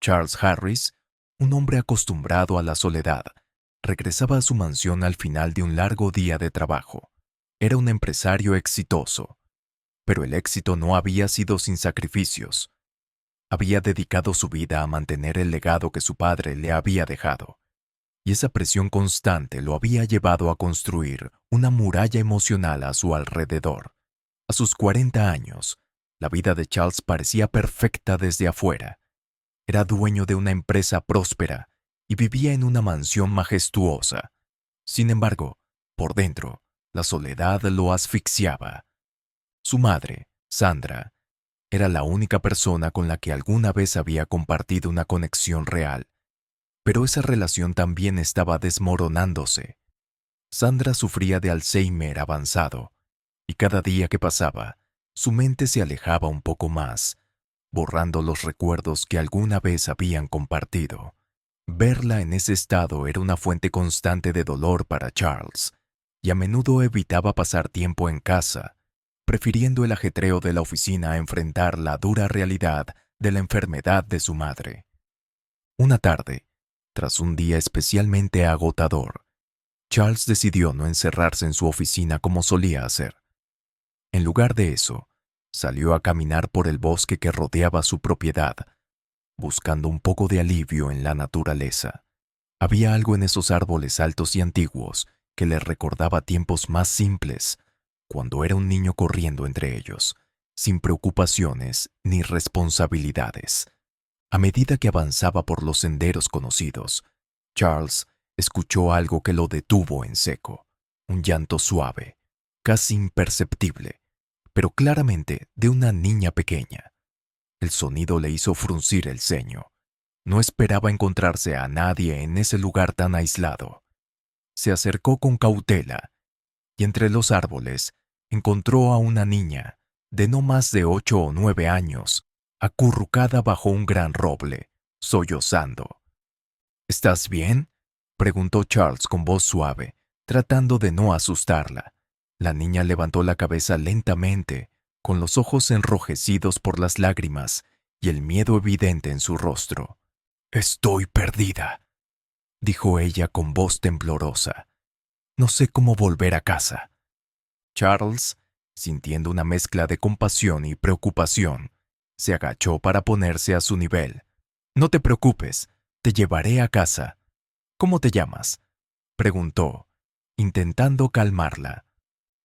Charles Harris, un hombre acostumbrado a la soledad, regresaba a su mansión al final de un largo día de trabajo. Era un empresario exitoso, pero el éxito no había sido sin sacrificios. Había dedicado su vida a mantener el legado que su padre le había dejado, y esa presión constante lo había llevado a construir una muralla emocional a su alrededor. A sus 40 años, la vida de Charles parecía perfecta desde afuera. Era dueño de una empresa próspera y vivía en una mansión majestuosa. Sin embargo, por dentro, la soledad lo asfixiaba. Su madre, Sandra, era la única persona con la que alguna vez había compartido una conexión real, pero esa relación también estaba desmoronándose. Sandra sufría de Alzheimer avanzado, y cada día que pasaba, su mente se alejaba un poco más, borrando los recuerdos que alguna vez habían compartido. Verla en ese estado era una fuente constante de dolor para Charles, y a menudo evitaba pasar tiempo en casa, prefiriendo el ajetreo de la oficina a enfrentar la dura realidad de la enfermedad de su madre. Una tarde, tras un día especialmente agotador, Charles decidió no encerrarse en su oficina como solía hacer. En lugar de eso, salió a caminar por el bosque que rodeaba su propiedad, buscando un poco de alivio en la naturaleza. Había algo en esos árboles altos y antiguos que le recordaba tiempos más simples, cuando era un niño corriendo entre ellos, sin preocupaciones ni responsabilidades. A medida que avanzaba por los senderos conocidos, Charles escuchó algo que lo detuvo en seco, un llanto suave, casi imperceptible, pero claramente de una niña pequeña. El sonido le hizo fruncir el ceño. No esperaba encontrarse a nadie en ese lugar tan aislado. Se acercó con cautela y entre los árboles encontró a una niña de no más de 8 o 9 años, acurrucada bajo un gran roble, sollozando. ¿Estás bien?, preguntó Charles con voz suave, tratando de no asustarla. La niña levantó la cabeza lentamente, con los ojos enrojecidos por las lágrimas y el miedo evidente en su rostro. «Estoy perdida», dijo ella con voz temblorosa. «No sé cómo volver a casa». Charles, sintiendo una mezcla de compasión y preocupación, se agachó para ponerse a su nivel. «No te preocupes, te llevaré a casa». «¿Cómo te llamas?», preguntó, intentando calmarla.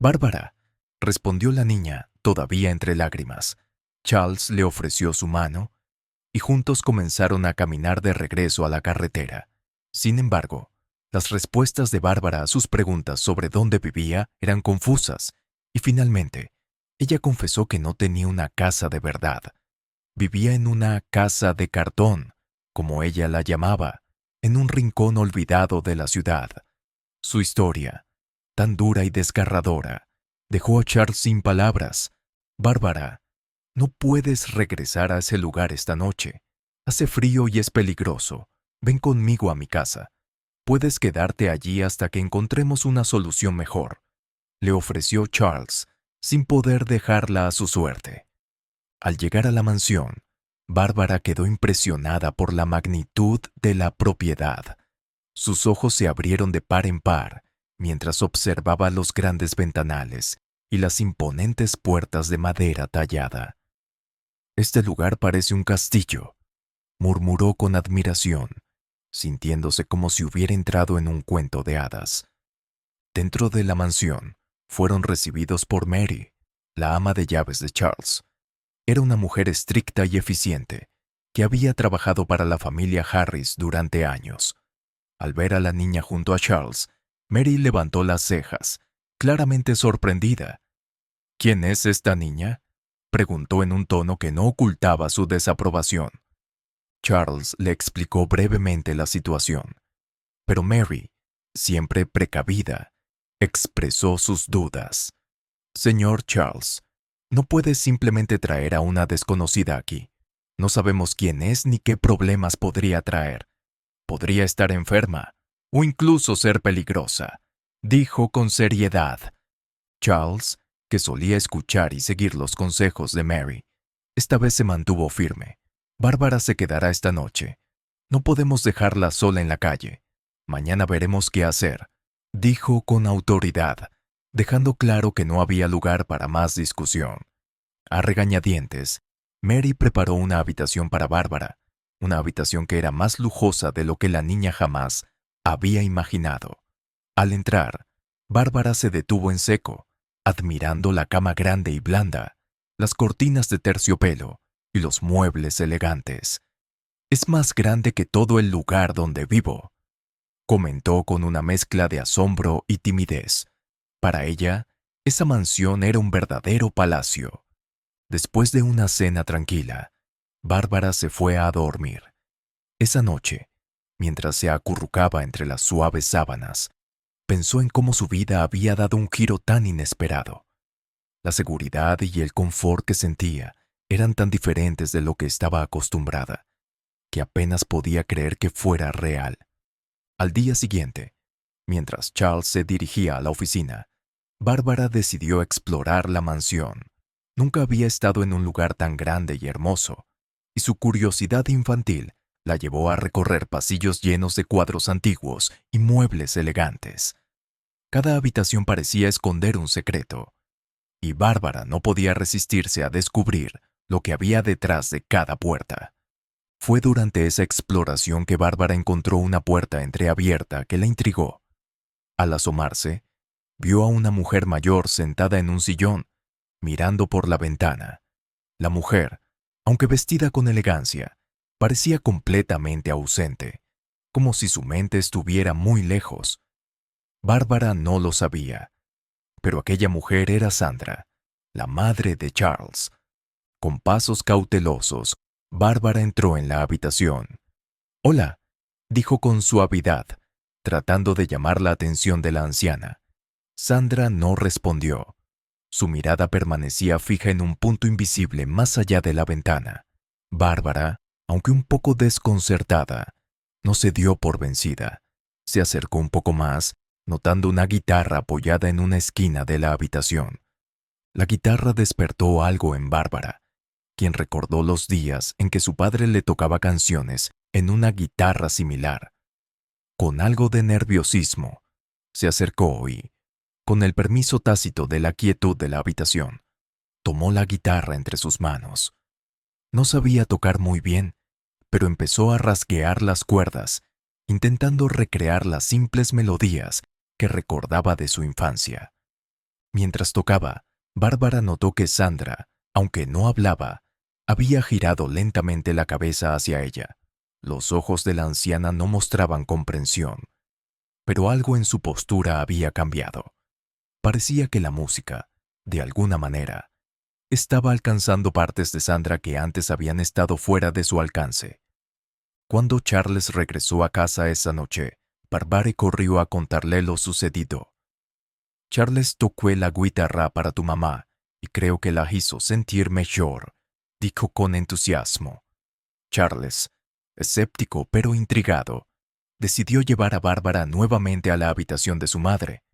«Bárbara», respondió la niña, todavía entre lágrimas. Charles le ofreció su mano y juntos comenzaron a caminar de regreso a la carretera. Sin embargo, las respuestas de Bárbara a sus preguntas sobre dónde vivía eran confusas, y finalmente, ella confesó que no tenía una casa de verdad. Vivía en una casa de cartón, como ella la llamaba, en un rincón olvidado de la ciudad. Su historia, tan dura y desgarradora, dejó a Charles sin palabras. «Bárbara, no puedes regresar a ese lugar esta noche. Hace frío y es peligroso. Ven conmigo a mi casa. Puedes quedarte allí hasta que encontremos una solución mejor», le ofreció Charles, sin poder dejarla a su suerte. Al llegar a la mansión, Bárbara quedó impresionada por la magnitud de la propiedad. Sus ojos se abrieron de par en par mientras observaba los grandes ventanales y las imponentes puertas de madera tallada. «Este lugar parece un castillo», murmuró con admiración, sintiéndose como si hubiera entrado en un cuento de hadas. Dentro de la mansión, fueron recibidos por Mary, la ama de llaves de Charles. Era una mujer estricta y eficiente, que había trabajado para la familia Harris durante años. Al ver a la niña junto a Charles, Mary levantó las cejas, claramente sorprendida. «¿Quién es esta niña?», preguntó en un tono que no ocultaba su desaprobación. Charles le explicó brevemente la situación, pero Mary, siempre precavida, expresó sus dudas. «Señor Charles, no puede simplemente traer a una desconocida aquí. No sabemos quién es ni qué problemas podría traer. Podría estar enferma o incluso ser peligrosa», dijo con seriedad. Charles, que solía escuchar y seguir los consejos de Mary, esta vez se mantuvo firme. Bárbara se quedará esta noche. No podemos dejarla sola en la calle. Mañana veremos qué hacer, dijo con autoridad, dejando claro que no había lugar para más discusión. A regañadientes, Mary preparó una habitación para Bárbara, una habitación que era más lujosa de lo que la niña jamás había imaginado. Al entrar, Bárbara se detuvo en seco, admirando la cama grande y blanda, las cortinas de terciopelo y los muebles elegantes. «Es más grande que todo el lugar donde vivo», comentó con una mezcla de asombro y timidez. Para ella, esa mansión era un verdadero palacio. Después de una cena tranquila, Bárbara se fue a dormir. Esa noche, mientras se acurrucaba entre las suaves sábanas, pensó en cómo su vida había dado un giro tan inesperado. La seguridad y el confort que sentía eran tan diferentes de lo que estaba acostumbrada, que apenas podía creer que fuera real. Al día siguiente, mientras Charles se dirigía a la oficina, Bárbara decidió explorar la mansión. Nunca había estado en un lugar tan grande y hermoso, y su curiosidad infantil la llevó a recorrer pasillos llenos de cuadros antiguos y muebles elegantes. Cada habitación parecía esconder un secreto, y Bárbara no podía resistirse a descubrir lo que había detrás de cada puerta. Fue durante esa exploración que Bárbara encontró una puerta entreabierta que la intrigó. Al asomarse, vio a una mujer mayor sentada en un sillón, mirando por la ventana. La mujer, aunque vestida con elegancia, parecía completamente ausente, como si su mente estuviera muy lejos. Bárbara no lo sabía, pero aquella mujer era Sandra, la madre de Charles. Con pasos cautelosos, Bárbara entró en la habitación. «Hola», dijo con suavidad, tratando de llamar la atención de la anciana. Sandra no respondió. Su mirada permanecía fija en un punto invisible más allá de la ventana. Bárbara, aunque un poco desconcertada, no se dio por vencida. Se acercó un poco más, notando una guitarra apoyada en una esquina de la habitación. La guitarra despertó algo en Bárbara, quien recordó los días en que su padre le tocaba canciones en una guitarra similar. Con algo de nerviosismo, se acercó y, con el permiso tácito de la quietud de la habitación, tomó la guitarra entre sus manos. No sabía tocar muy bien, pero empezó a rasguear las cuerdas, intentando recrear las simples melodías que recordaba de su infancia. Mientras tocaba, Bárbara notó que Sandra, aunque no hablaba, había girado lentamente la cabeza hacia ella. Los ojos de la anciana no mostraban comprensión, pero algo en su postura había cambiado. Parecía que la música, de alguna manera, estaba alcanzando partes de Sandra que antes habían estado fuera de su alcance. Cuando Charles regresó a casa esa noche, Bárbara corrió a contarle lo sucedido. «Charles tocó la guitarra para tu mamá y creo que la hizo sentir mejor», dijo con entusiasmo. Charles, escéptico pero intrigado, decidió llevar a Bárbara nuevamente a la habitación de su madre.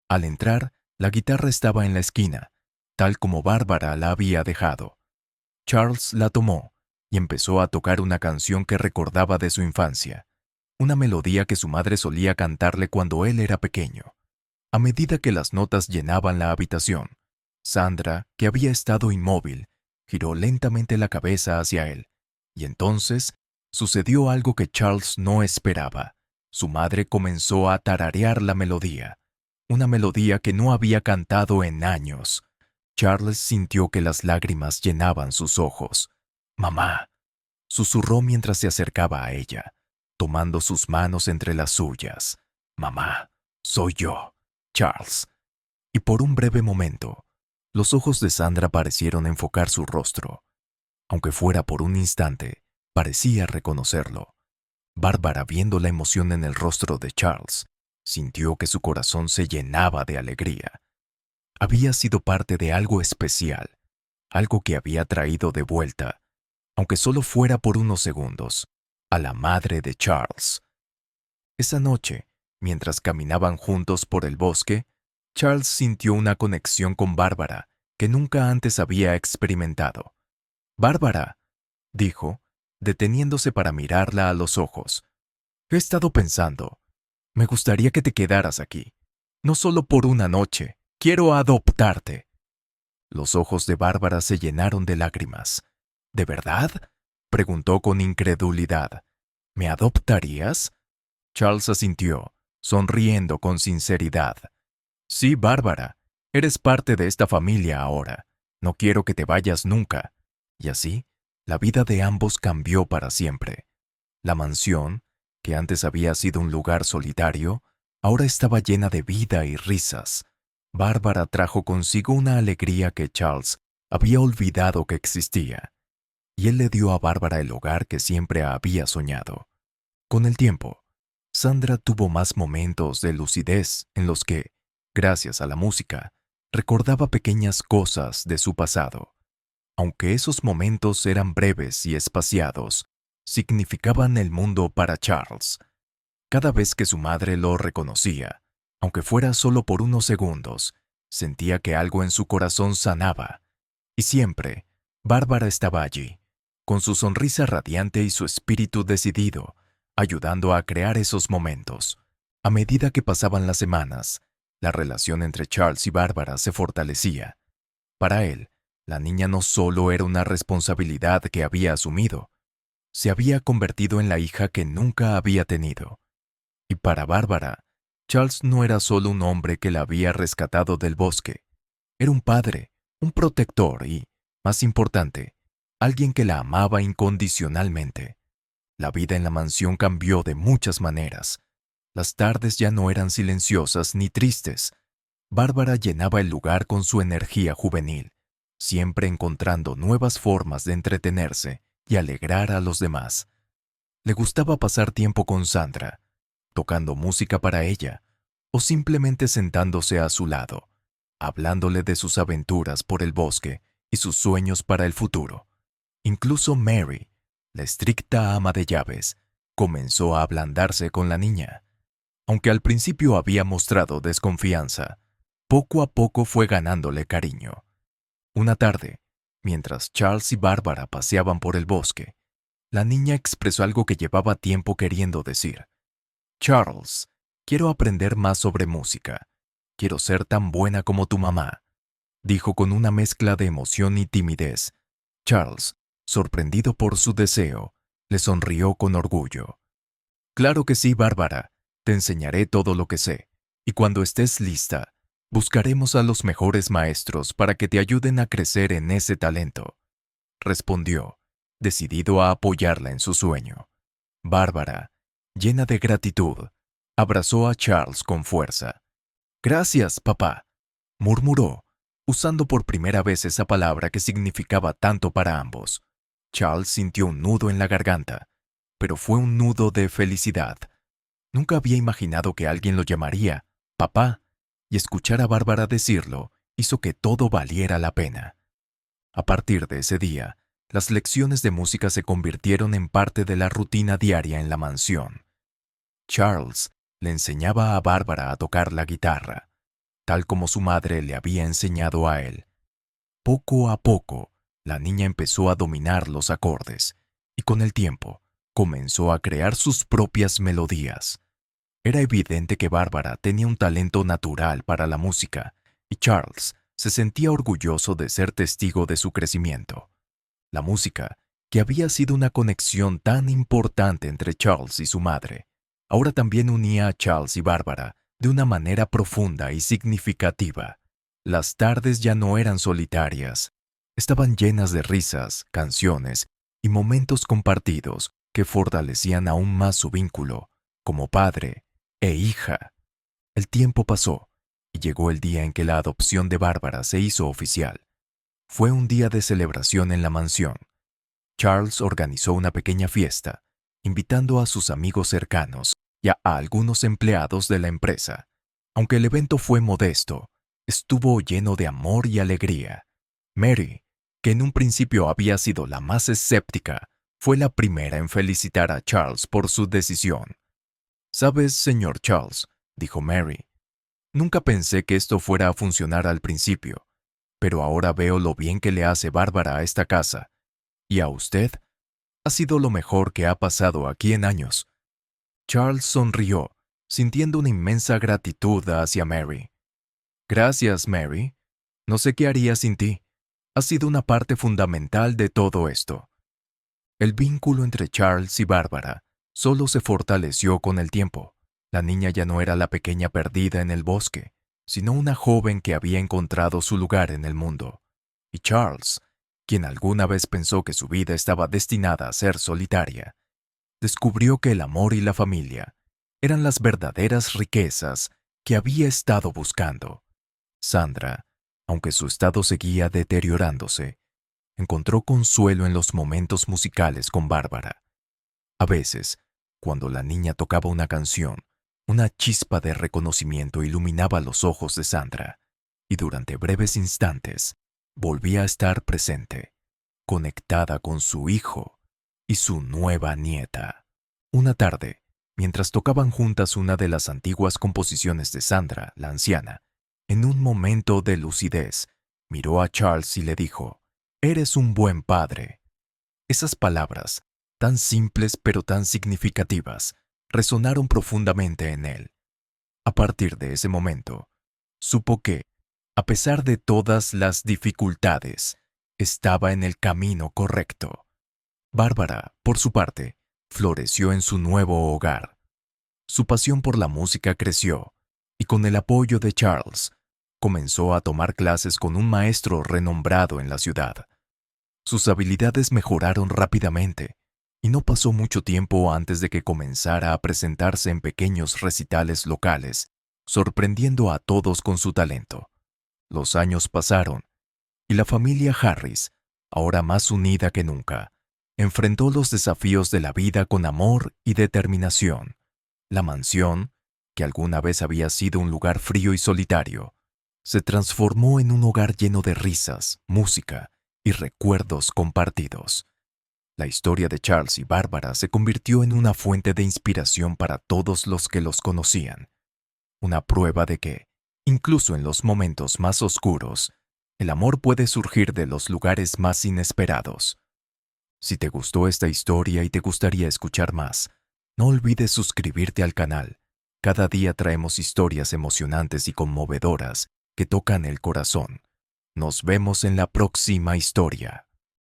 Al entrar, la guitarra estaba en la esquina, tal como Bárbara la había dejado. Charles la tomó y empezó a tocar una canción que recordaba de su infancia, una melodía que su madre solía cantarle cuando él era pequeño. A medida que las notas llenaban la habitación, Sandra, que había estado inmóvil, giró lentamente la cabeza hacia él, y entonces sucedió algo que Charles no esperaba. Su madre comenzó a tararear la melodía, una melodía que no había cantado en años. Charles sintió que las lágrimas llenaban sus ojos. «Mamá», susurró mientras se acercaba a ella, tomando sus manos entre las suyas. «Mamá, soy yo, Charles». Y por un breve momento, los ojos de Sandra parecieron enfocar su rostro. Aunque fuera por un instante, parecía reconocerlo. Bárbara, viendo la emoción en el rostro de Charles, sintió que su corazón se llenaba de alegría. Había sido parte de algo especial, algo que había traído de vuelta, aunque solo fuera por unos segundos, a la madre de Charles. Esa noche, mientras caminaban juntos por el bosque, Charles sintió una conexión con Bárbara que nunca antes había experimentado. «Bárbara», dijo, deteniéndose para mirarla a los ojos. He estado pensando. Me gustaría que te quedaras aquí. No solo por una noche. Quiero adoptarte. Los ojos de Bárbara se llenaron de lágrimas. ¿De verdad? Preguntó con incredulidad. ¿Me adoptarías? Charles asintió, sonriendo con sinceridad. Sí, Bárbara. Eres parte de esta familia ahora. No quiero que te vayas nunca. Y así, la vida de ambos cambió para siempre. La mansión, que antes había sido un lugar solitario, ahora estaba llena de vida y risas. Bárbara trajo consigo una alegría que Charles había olvidado que existía, y él le dio a Bárbara el hogar que siempre había soñado. Con el tiempo, Sandra tuvo más momentos de lucidez en los que, gracias a la música, recordaba pequeñas cosas de su pasado. Aunque esos momentos eran breves y espaciados, significaban el mundo para Charles. Cada vez que su madre lo reconocía, aunque fuera solo por unos segundos, sentía que algo en su corazón sanaba. Y siempre, Bárbara estaba allí, con su sonrisa radiante y su espíritu decidido, ayudando a crear esos momentos. A medida que pasaban las semanas, la relación entre Charles y Bárbara se fortalecía. Para él, la niña no solo era una responsabilidad que había asumido, se había convertido en la hija que nunca había tenido. Y para Bárbara, Charles no era solo un hombre que la había rescatado del bosque. Era un padre, un protector y, más importante, alguien que la amaba incondicionalmente. La vida en la mansión cambió de muchas maneras. Las tardes ya no eran silenciosas ni tristes. Bárbara llenaba el lugar con su energía juvenil, siempre encontrando nuevas formas de entretenerse y alegrar a los demás. Le gustaba pasar tiempo con Sandra, tocando música para ella, o simplemente sentándose a su lado, hablándole de sus aventuras por el bosque y sus sueños para el futuro. Incluso Mary, la estricta ama de llaves, comenzó a ablandarse con la niña. Aunque al principio había mostrado desconfianza, poco a poco fue ganándole cariño. Una tarde, mientras Charles y Bárbara paseaban por el bosque, la niña expresó algo que llevaba tiempo queriendo decir. Charles, quiero aprender más sobre música. Quiero ser tan buena como tu mamá, dijo con una mezcla de emoción y timidez. Charles, sorprendido por su deseo, le sonrió con orgullo. Claro que sí, Bárbara, te enseñaré todo lo que sé, y cuando estés lista, buscaremos a los mejores maestros para que te ayuden a crecer en ese talento, respondió, decidido a apoyarla en su sueño. Bárbara, llena de gratitud, abrazó a Charles con fuerza. Gracias, papá, murmuró, usando por primera vez esa palabra que significaba tanto para ambos. Charles sintió un nudo en la garganta, pero fue un nudo de felicidad. Nunca había imaginado que alguien lo llamaría papá, y escuchar a Bárbara decirlo hizo que todo valiera la pena. A partir de ese día, las lecciones de música se convirtieron en parte de la rutina diaria en la mansión. Charles le enseñaba a Bárbara a tocar la guitarra, tal como su madre le había enseñado a él. Poco a poco, la niña empezó a dominar los acordes, y con el tiempo, comenzó a crear sus propias melodías. Era evidente que Bárbara tenía un talento natural para la música, y Charles se sentía orgulloso de ser testigo de su crecimiento. La música, que había sido una conexión tan importante entre Charles y su madre, ahora también unía a Charles y Bárbara de una manera profunda y significativa. Las tardes ya no eran solitarias, estaban llenas de risas, canciones y momentos compartidos que fortalecían aún más su vínculo, como padre e hija. El tiempo pasó y llegó el día en que la adopción de Bárbara se hizo oficial. Fue un día de celebración en la mansión. Charles organizó una pequeña fiesta, invitando a sus amigos cercanos y a algunos empleados de la empresa. Aunque el evento fue modesto, estuvo lleno de amor y alegría. Mary, que en un principio había sido la más escéptica, fue la primera en felicitar a Charles por su decisión. «Sabes, señor Charles», dijo Mary, «nunca pensé que esto fuera a funcionar al principio, pero ahora veo lo bien que le hace Bárbara a esta casa. Y a usted, Ha sido lo mejor que ha pasado aquí en años. Charles sonrió, sintiendo una inmensa gratitud hacia Mary. Gracias, Mary. No sé qué haría sin ti. Has sido una parte fundamental de todo esto. El vínculo entre Charles y Bárbara solo se fortaleció con el tiempo. La niña ya no era la pequeña perdida en el bosque, sino una joven que había encontrado su lugar en el mundo. Y Charles, quien alguna vez pensó que su vida estaba destinada a ser solitaria, descubrió que el amor y la familia eran las verdaderas riquezas que había estado buscando. Sandra, aunque su estado seguía deteriorándose, encontró consuelo en los momentos musicales con Bárbara. A veces, cuando la niña tocaba una canción, una chispa de reconocimiento iluminaba los ojos de Sandra, y durante breves instantes volvía a estar presente, conectada con su hijo y su nueva nieta. Una tarde, mientras tocaban juntas una de las antiguas composiciones de Sandra, la anciana, en un momento de lucidez, miró a Charles y le dijo: «Eres un buen padre». Esas palabras, tan simples pero tan significativas, resonaron profundamente en él. A partir de ese momento, supo que, a pesar de todas las dificultades, estaba en el camino correcto. Bárbara, por su parte, floreció en su nuevo hogar. Su pasión por la música creció, y con el apoyo de Charles, comenzó a tomar clases con un maestro renombrado en la ciudad. Sus habilidades mejoraron rápidamente, y no pasó mucho tiempo antes de que comenzara a presentarse en pequeños recitales locales, sorprendiendo a todos con su talento. Los años pasaron, y la familia Harris, ahora más unida que nunca, enfrentó los desafíos de la vida con amor y determinación. La mansión, que alguna vez había sido un lugar frío y solitario, se transformó en un hogar lleno de risas, música y recuerdos compartidos. La historia de Charles y Bárbara se convirtió en una fuente de inspiración para todos los que los conocían. Una prueba de que, incluso en los momentos más oscuros, el amor puede surgir de los lugares más inesperados. Si te gustó esta historia y te gustaría escuchar más, no olvides suscribirte al canal. Cada día traemos historias emocionantes y conmovedoras que tocan el corazón. Nos vemos en la próxima historia.